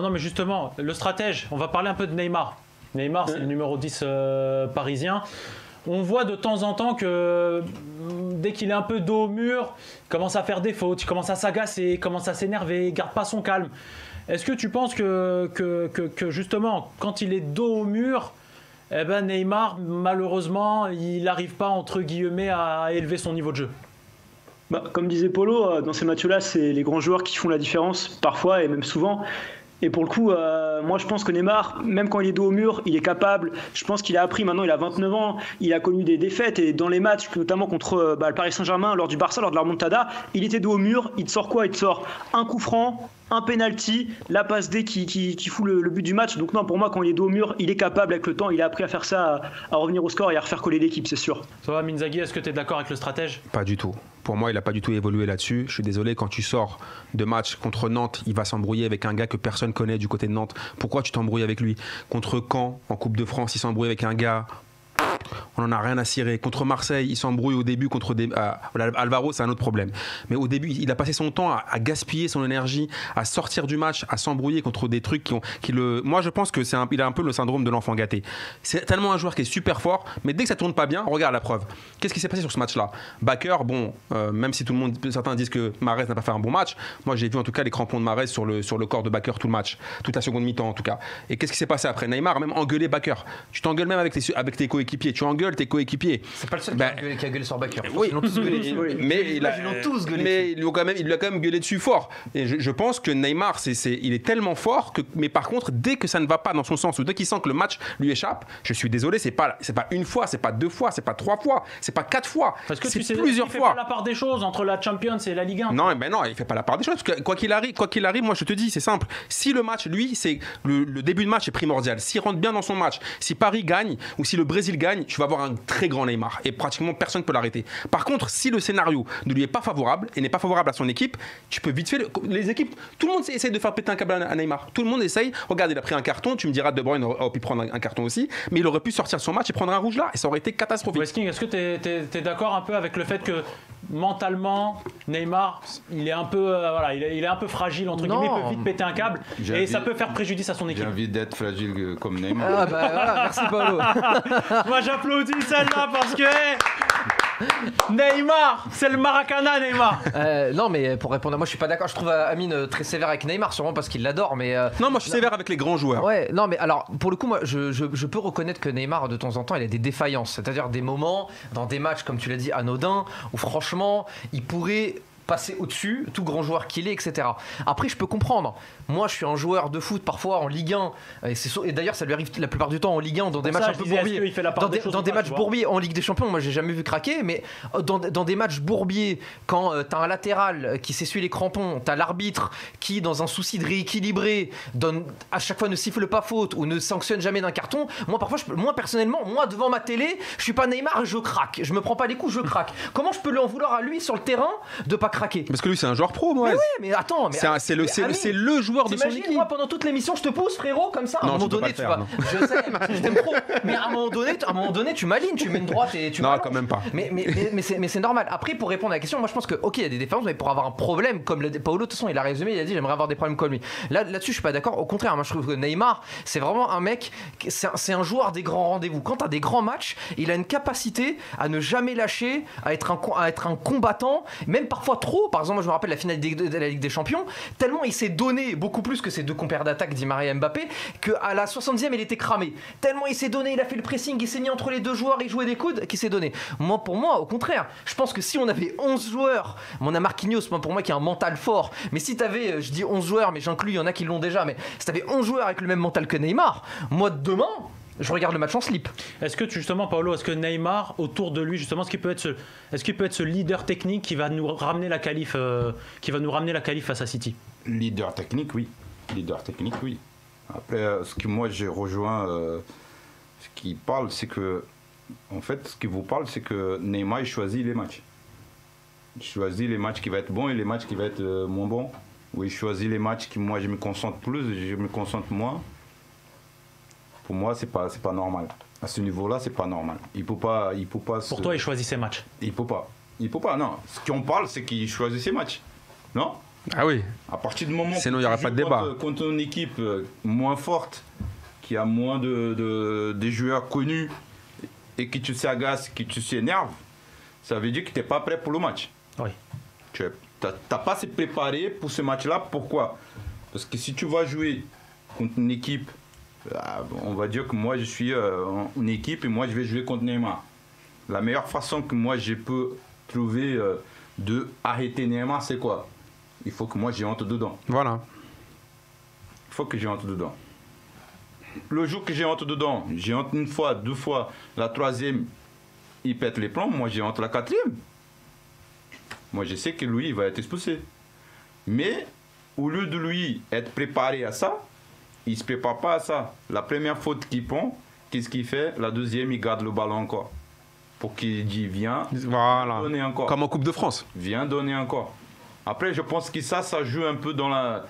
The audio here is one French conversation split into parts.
Non, mais justement, le stratège, on va parler un peu de Neymar. Neymar, c'est le numéro 10 parisien. On voit de temps en temps que dès qu'il est un peu dos au mur, il commence à faire des fautes, il commence à s'agacer, il commence à s'énerver, il ne garde pas son calme. Est-ce que tu penses que justement, quand il est dos au mur, eh ben Neymar, malheureusement, il n'arrive pas, entre guillemets, à élever son niveau de jeu? Comme disait Polo, dans ces matchs-là, c'est les grands joueurs qui font la différence, parfois et même souvent. Et pour le coup, moi je pense que Neymar, même quand il est dos au mur, il est capable. Je pense qu'il a appris, maintenant il a 29 ans, il a connu des défaites. Et dans les matchs, notamment contre le Paris Saint-Germain, lors du Barça, lors de la remontada, il était dos au mur, il te sort quoi? Il te sort un coup franc, un penalty, la passe D qui fout le but du match. Donc non, pour moi, quand il est dos au mur, il est capable avec le temps. Il a appris à faire ça, à revenir au score et à refaire coller l'équipe, c'est sûr. Ça va, Minzaghi, est-ce que tu es d'accord avec le stratège? Pas du tout. Pour moi, il n'a pas du tout évolué là-dessus. Je suis désolé, quand tu sors de match contre Nantes, il va s'embrouiller avec un gars que personne connaît du côté de Nantes. Pourquoi tu t'embrouilles avec lui? Contre Caen, en Coupe de France, il s'embrouille avec un gars. On n'en a rien à cirer. Contre Marseille, il s'embrouille au début contre Alvaro, c'est un autre problème. Mais au début, il a passé son temps à gaspiller son énergie, à sortir du match, à s'embrouiller contre des trucs Moi, je pense qu'il a un peu le syndrome de l'enfant gâté. C'est tellement un joueur qui est super fort, mais dès que ça tourne pas bien, regarde la preuve. Qu'est-ce qui s'est passé sur ce match-là? Bakker, même si certains disent que Mahrez n'a pas fait un bon match, moi j'ai vu en tout cas les crampons de Mahrez sur le corps de Bakker tout le match, toute la seconde mi-temps en tout cas. Et qu'est-ce qui s'est passé après? Neymar a même engueulé Bakker. Tu t'engueules même avec tes coéquipiers. Tu engueules tes coéquipiers. C'est pas le seul qui a gueulé sur Bakker. Oui, ils l'ont tous gueulé. Mais il lui a quand même gueulé dessus fort. Et je pense que Neymar, il est tellement fort mais par contre, dès que ça ne va pas dans son sens ou dès qu'il sent que le match lui échappe, je suis désolé, c'est pas une fois, c'est pas deux fois, c'est pas trois fois, c'est pas quatre fois. Parce que c'est tu sais, plusieurs il fait fois. pas la part des choses entre la Champions et la Ligue 1. Non, il fait pas la part des choses. Parce que quoi qu'il arrive, moi je te dis, c'est simple. Si le match, lui, c'est le début de match est primordial. S'il rentre bien dans son match, si Paris gagne ou si le Brésil gagne, tu vas avoir un très grand Neymar et pratiquement personne ne peut l'arrêter. Par contre, si le scénario ne lui est pas favorable et n'est pas favorable à son équipe, tu peux vite fait les équipes, tout le monde essaye de faire péter un câble à Neymar. Tout le monde essaye. Regarde, il a pris un carton, tu me diras De Bruyne aurait pu prendre un carton aussi, mais il aurait pu sortir de son match et prendre un rouge là et ça aurait été catastrophique. Wesking, est-ce que tu es d'accord un peu avec le fait que mentalement Neymar, il est un peu il est un peu fragile entre guillemets, il peut vite péter un câble et ça peut faire préjudice à son équipe. J'ai envie d'être fragile comme Neymar. Ah bah voilà, merci Paolo. Moi j'applaudis celle-là parce que Neymar, c'est le Maracana Neymar. Non mais pour répondre à moi je suis pas d'accord, je trouve Amine très sévère avec Neymar sûrement parce qu'il l'adore mais non moi je suis sévère avec les grands joueurs. Ouais, non mais alors pour le coup moi je peux reconnaître que Neymar de temps en temps il a des défaillances, c'est-à-dire des moments dans des matchs comme tu l'as dit anodins où franchement il pourrait passer au-dessus, tout grand joueur qu'il est, etc. Après, je peux comprendre. Moi, je suis un joueur de foot, parfois en Ligue 1, et d'ailleurs, ça lui arrive la plupart du temps en Ligue 1, dans des matchs un peu bourbiers. Dans des matchs bourbiers en Ligue des Champions, moi, j'ai jamais vu craquer, mais dans des matchs bourbiers, quand t'as un latéral qui s'essuie les crampons, t'as l'arbitre qui, dans un souci de rééquilibrer, à chaque fois ne siffle pas faute ou ne sanctionne jamais d'un carton, moi, parfois, personnellement, devant ma télé, je suis pas Neymar, je craque. Je me prends pas les coups, je craque. Comment je peux lui en vouloir à lui sur le terrain de pas craquer? Parce que lui c'est un joueur pro, moi. Mais oui, mais attends, c'est le joueur de son équipe. Moi pendant toute l'émission je te pousse frérot comme ça. À un moment donné tu vas. Je sais, je t'aime trop. Mais à un moment donné tu m'alignes, tu mets une droite et tu. Non quand même pas. Mais c'est normal. Après pour répondre à la question, moi je pense que ok il y a des défaillances, mais pour avoir un problème comme Paolo de toute façon il a résumé, il a dit j'aimerais avoir des problèmes comme lui. Là-dessus je suis pas d'accord. Au contraire, moi je trouve que Neymar c'est vraiment un mec, c'est un joueur des grands rendez-vous. Quand t'as des grands matchs, il a une capacité à ne jamais lâcher, à être un combattant, même parfois trop. Par exemple, moi je me rappelle la finale de la Ligue des Champions, tellement il s'est donné beaucoup plus que ses deux compères d'attaque, Di Maria et Mbappé, qu'à la 60e il était cramé. Tellement il s'est donné, il a fait le pressing, il s'est mis entre les deux joueurs, il jouait des coudes, qu'il s'est donné. Pour moi, au contraire, je pense que si on avait 11 joueurs, on a Marquinhos, pour moi qui a un mental fort, mais si t'avais, je dis 11 joueurs, mais j'inclus, il y en a qui l'ont déjà, mais si t'avais 11 joueurs avec le même mental que Neymar, moi demain, je regarde le match en slip. Est-ce que justement, Paolo, est-ce que Neymar, autour de lui, justement, est-ce qu'il peut être ce leader technique qui va nous ramener la qualif, face à City? Leader technique, oui. Après, ce que moi j'ai rejoint, ce qu'il parle, c'est que, en fait, ce qu'il vous parle, c'est que Neymar il choisit les matchs. Il choisit les matchs qui vont être bons et les matchs qui vont être moins bons. Ou il choisit les matchs qui, moi, je me concentre plus et je me concentre moins. Pour moi, c'est pas normal. À ce niveau-là, c'est pas normal. Il peut pas. Pour toi, il choisit ses matchs. Il peut pas. Non. Ce qu'on parle, c'est qu'il choisit ses matchs. Non? Ah oui. À partir du moment Sinon, où il y aura tu pas de joues débat. contre une équipe moins forte, qui a moins des joueurs connus et qui tu s'agace, qui tu s'énerve, ça veut dire que tu n'es pas prêt pour le match. Oui. Tu n'as pas se préparé pour ce match-là. Pourquoi? Parce que si tu vas jouer contre une équipe, on va dire que moi je suis une équipe et moi je vais jouer contre Neymar. La meilleure façon que moi je peux trouver de arrêter Neymar, c'est quoi? Il faut que moi j'y entre dedans. Voilà. Il faut que j'y entre dedans. Le jour que j'y entre dedans, j'y entre une fois, 2 fois, la 3e, il pète les plombs, moi j'y entre la 4e. Moi je sais que lui, il va être expulsé. Mais au lieu de lui être préparé à ça, il ne se prépare pas à ça. La première faute qu'il prend, qu'est-ce qu'il fait? La 2e, il garde le ballon encore. Pour qu'il dise, viens Voilà. donner encore. Comme en Coupe de France. Viens donner encore. Après, je pense que ça joue un peu dans le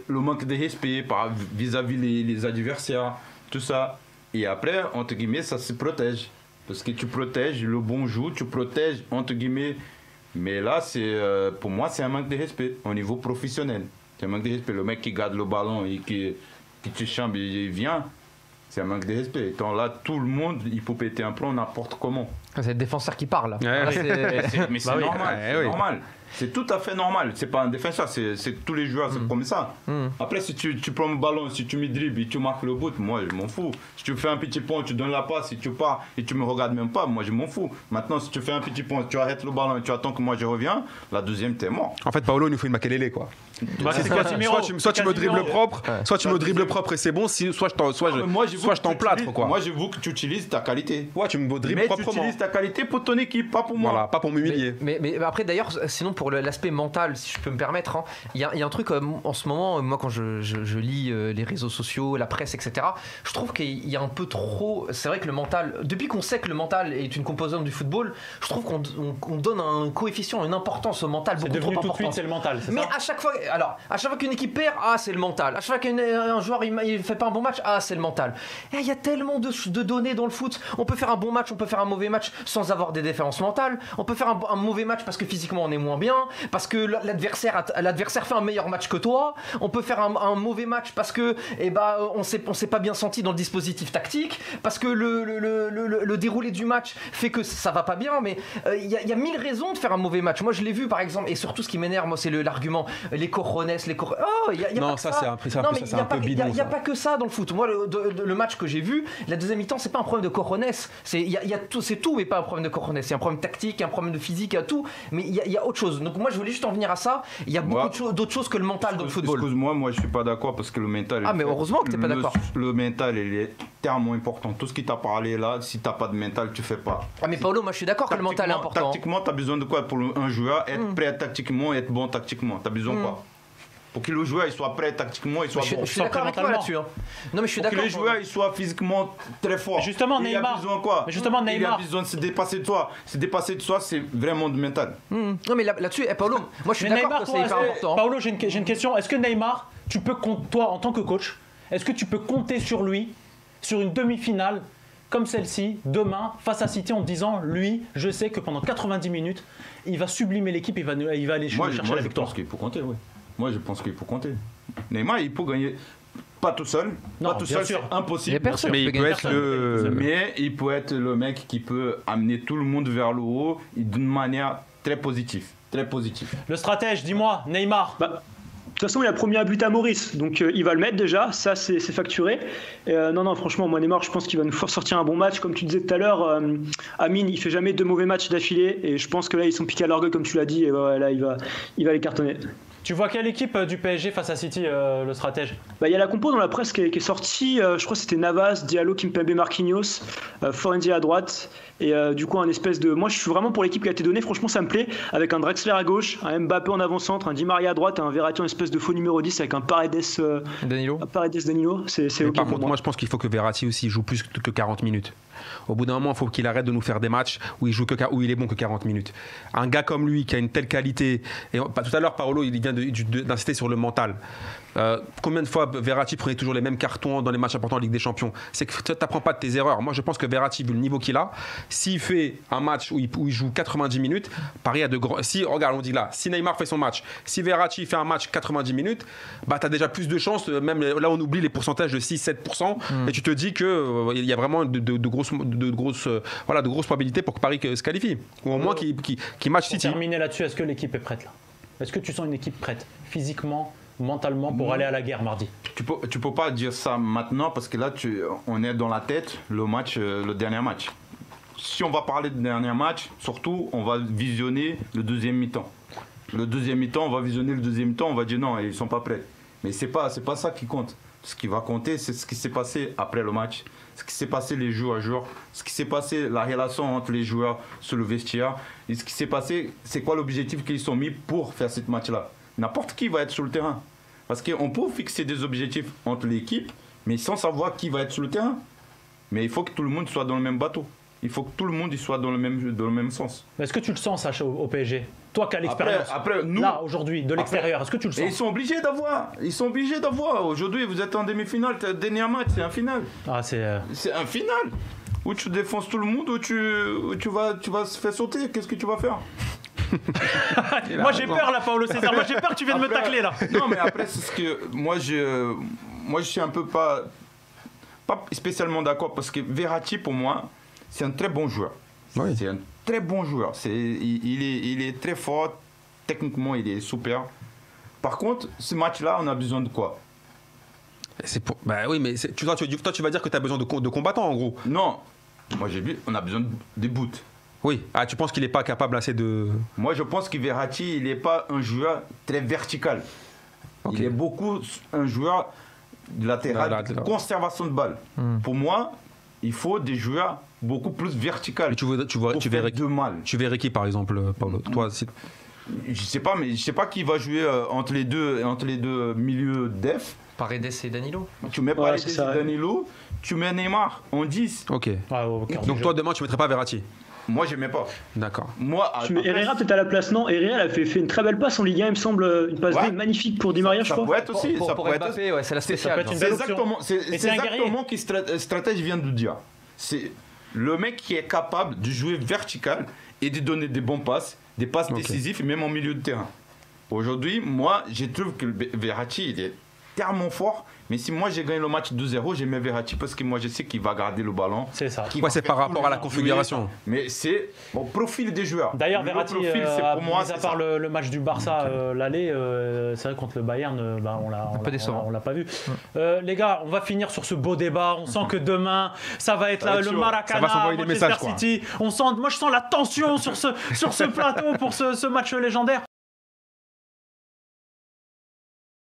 manque de respect vis-à-vis les adversaires, tout ça. Et après, entre guillemets, ça se protège. Parce que tu protèges le bon jeu, tu protèges, entre guillemets. Mais là, pour moi, c'est un manque de respect au niveau professionnel. C'est un manque de respect. Le mec qui garde le ballon et qui te chambre et vient, c'est un manque de respect. Étant là, tout le monde, il peut péter un plomb n'importe comment. C'est le défenseur qui parle. Ouais, Là, Mais c'est Bah oui. normal, Ouais, c'est oui. normal. C'est tout à fait normal. C'est pas un défenseur, c'est tous les joueurs, c'est comme ça. Après, si tu prends le ballon, si tu me dribbles et tu marques le but, moi je m'en fous. Si tu fais un petit pont, tu donnes la passe, si tu pars et tu me regardes même pas, moi je m'en fous. Maintenant, si tu fais un petit pont, tu arrêtes le ballon et tu attends que moi je reviens, la 2e, t'es mort. En fait, Paolo, il nous fait une Makelele, quoi. Bah, c'est Casemiro. Soit tu me dribbles propre, soit tu me dribbles deuxième. propre et c'est bon, soit Moi, je t'emplâtre, quoi. Moi, je veux que tu utilises ta qualité. Ouais, tu me dribbles Mais tu proprement. utilises ta qualité pour ton équipe, pas pour moi. Voilà, pas pour m'humilier. mais après d'ailleurs, sinon pour l'aspect mental, si je peux me permettre, hein, il y a un truc en ce moment, moi quand je lis les réseaux sociaux, la presse, etc., je trouve qu'il y a un peu trop. C'est vrai que le mental, depuis qu'on sait que le mental est une composante du football, je trouve qu'on donne un coefficient, une importance au mental C'est beaucoup trop devenu tout de importante. suite, c'est le mental. C'est Mais ça à chaque fois qu'une équipe perd, c'est le mental. À chaque fois qu'un joueur il fait pas un bon match, c'est le mental. Et il y a tellement de données dans le foot. On peut faire un bon match, on peut faire un mauvais match sans avoir des différences mentales. On peut faire un mauvais match parce que physiquement on est moins bien, parce que l'adversaire fait un meilleur match que toi. On peut faire un mauvais match parce que on s'est pas bien senti dans le dispositif tactique, parce que le déroulé du match fait que ça va pas bien. Mais il y a 1000 raisons de faire un mauvais match. Moi je l'ai vu par exemple, et surtout ce qui m'énerve, moi c'est l'argument les cojones, Non, ça, c'est un peu bidon. Il n'y a pas que ça dans le foot. Moi, le match que j'ai vu, la deuxième mi-temps, c'est pas un problème de cojones. C'est tout, mais pas un problème de cojones. C'est un problème tactique, un problème de physique, tout. Mais il y a autre chose. Donc moi, je voulais juste en venir à ça. Il y a beaucoup d'autres choses que le mental dans le football. Excuse-moi, moi je suis pas d'accord parce que le mental. Mais heureusement que t'es pas d'accord. Le mental, il est tellement important. Tout ce qui t'a parlé là, si t'as pas de mental, tu fais pas. Mais Paolo, moi je suis d'accord que le mental est important. Tactiquement, t'as besoin de quoi pour un joueur? Être prêt tactiquement, être bon tactiquement. T'as besoin de quoi? Pour que le joueur il soit prêt tactiquement, il soit bon. Je suis d'accord avec toi là-dessus. Non, mais je suis Pour d'accord. que le joueur il soit physiquement très fort. Justement, il Neymar. a besoin de quoi? Mais justement, Il Neymar. a besoin de se dépasser de soi. Se dépasser de soi, c'est vraiment du mental. Non, mais là-dessus, Paolo, moi je suis Mais d'accord Neymar, que c'est toi, hyper important. Paolo, j'ai une question. Est-ce que Neymar, toi en tant que coach, est-ce que tu peux compter sur lui, sur une demi-finale comme celle-ci, demain, face à City, en te disant, lui, je sais que pendant 90 minutes, il va sublimer l'équipe, il va aller chercher la Je victoire. pense qu'il faut compter, oui. Moi, je pense qu'il faut compter. Neymar, il peut gagner. Pas tout seul. Non, pas tout bien seul, sûr. c'est impossible. Il y a personne. Mais il peut être Mais il peut être le mec qui peut amener tout le monde vers le haut et d'une manière très positive. Très positive. Le stratège, dis-moi, Neymar. De toute façon, il a promis un but à Maurice, donc il va le mettre déjà, ça c'est facturé. Non, franchement, moi Neymar, je pense qu'il va nous sortir un bon match. Comme tu disais tout à l'heure, Amine, il fait jamais 2 mauvais matchs d'affilée, et je pense que là, ils sont piqués à l'orgueil, comme tu l'as dit, et là, il va les cartonner. Tu vois quelle équipe du PSG face à City, le stratège? Il y a la compo dans la presse qui est sortie, je crois que c'était Navas, Diallo, Kimpembe, Marquinhos, Florenzi à droite, et du coup un espèce de... Moi je suis vraiment pour l'équipe qui a été donnée, franchement ça me plaît, avec un Drexler à gauche, un Mbappé en avant-centre, un Di Maria à droite, un Verratti en espèce de faux numéro 10 avec un Paredes Danilo. c'est Mais ok par pour contre, moi je pense qu'il faut que Verratti aussi joue plus que 40 minutes. Au bout d'un moment, il faut qu'il arrête de nous faire des matchs où il est bon que 40 minutes. Un gars comme lui qui a une telle qualité, et tout à l'heure Paolo il vient d'insister sur le mental. Combien de fois Verratti prenait toujours les mêmes cartons dans les matchs importants en Ligue des Champions? C'est que tu n'apprends pas de tes erreurs. Moi je pense que Verratti, vu le niveau qu'il a, S'il fait un match où il joue 90 minutes, Paris a de grands. Si, regarde, on dit là, si Neymar fait son match, si Verratti fait un match 90 minutes, bah, tu as déjà plus de chances. Même là, on oublie les pourcentages de 6-7%. Et tu te dis qu'il y a vraiment de grosses probabilités pour que Paris se qualifie. Ou au moins qu'il match Pour City. terminer là-dessus, est-ce que l'équipe est prête là? Est-ce que tu sens une équipe prête physiquement, mentalement pour aller à la guerre mardi? Tu peux pas dire ça maintenant parce que là, on est dans la tête le dernier match. Si on va parler du dernier match, surtout, on va visionner le deuxième mi-temps. Le deuxième mi-temps, on va visionner le deuxième mi-temps, on va dire non, ils sont pas prêts. Mais c'est pas ça qui compte. Ce qui va compter, c'est ce qui s'est passé après le match, ce qui s'est passé les jours à jour, ce qui s'est passé, la relation entre les joueurs sur le vestiaire, et ce qui s'est passé, c'est quoi l'objectif qu'ils sont mis pour faire ce match-là. N'importe qui va être sur le terrain. Parce qu'on peut fixer des objectifs entre l'équipe, mais sans savoir qui va être sur le terrain. Mais il faut que tout le monde soit dans le même bateau. Il faut que tout le monde y soit dans le même sens. Est-ce que tu le sens, Sacha, au PSG? Toi qui as l'expérience, après, nous, là, aujourd'hui, de l'extérieur, est-ce que tu le sens? Ils sont obligés d'avoir. Aujourd'hui, vous êtes en demi-finale, le dernier match, c'est un final. Ah, c'est un final. Où tu défonces tout le monde, où tu vas se faire sauter. Qu'est-ce que tu vas faire? Moi j'ai peur là, Paolo César. Moi j'ai peur que tu viennes me tacler là. Non, mais après, c'est ce que moi je suis un peu pas spécialement d'accord parce que Verratti, pour moi, c'est un très bon joueur. Oui. C'est un très bon joueur. Il est très fort. Techniquement, il est super. Par contre, ce match-là, on a besoin de quoi? Bah oui, mais toi, tu vas dire que tu as besoin de combattants, en gros. Non. Moi, on a besoin des bouts. Oui. Ah, tu penses qu'il n'est pas capable assez de... Moi, je pense que Verratti, il n'est pas un joueur très vertical. Okay. Il est beaucoup un joueur latéral, de conservation de balle. Pour moi, il faut des joueurs beaucoup plus verticaux. Tu verrais qui, par exemple, Paolo? Toi, je sais pas, mais je sais pas qui va jouer entre les deux milieux def. Paredes et Danilo. Tu mets Paredes et Danilo, tu mets Neymar en 10. Ok. Ah, okay. Donc toi, demain, tu mettrais pas Verratti? Moi, j'aimais pas. D'accord. Moi, tu mets Herrera peut-être à la place, non? Herrera, elle a fait une très belle passe en Ligue 1, il me semble, une passe magnifique pour Di Maria, je crois. Ça pourrait être aussi. Ça pourrait être Mbappé, ouais, c'est la spéciale. C'est exactement ce que stratège vient de dire. C'est le mec qui est capable de jouer vertical et de donner des bons passes, des passes décisives, même en milieu de terrain. Aujourd'hui, moi, je trouve que Verratti, il est tellement fort. Mais si moi j'ai gagné le match 2-0, j'ai mis Verratti parce que moi je sais qu'il va garder le ballon. C'est ça. Ouais, c'est par rapport à la configuration. Mais c'est au profil des joueurs. D'ailleurs, Verratti, pour moi, à part le match du Barça, l'aller, c'est vrai contre le Bayern, on l'a pas vu. Les gars, on va finir sur ce beau débat. On sent que demain, ça va être le Maracana, Manchester City. Moi, je sens la tension sur ce plateau pour ce match légendaire.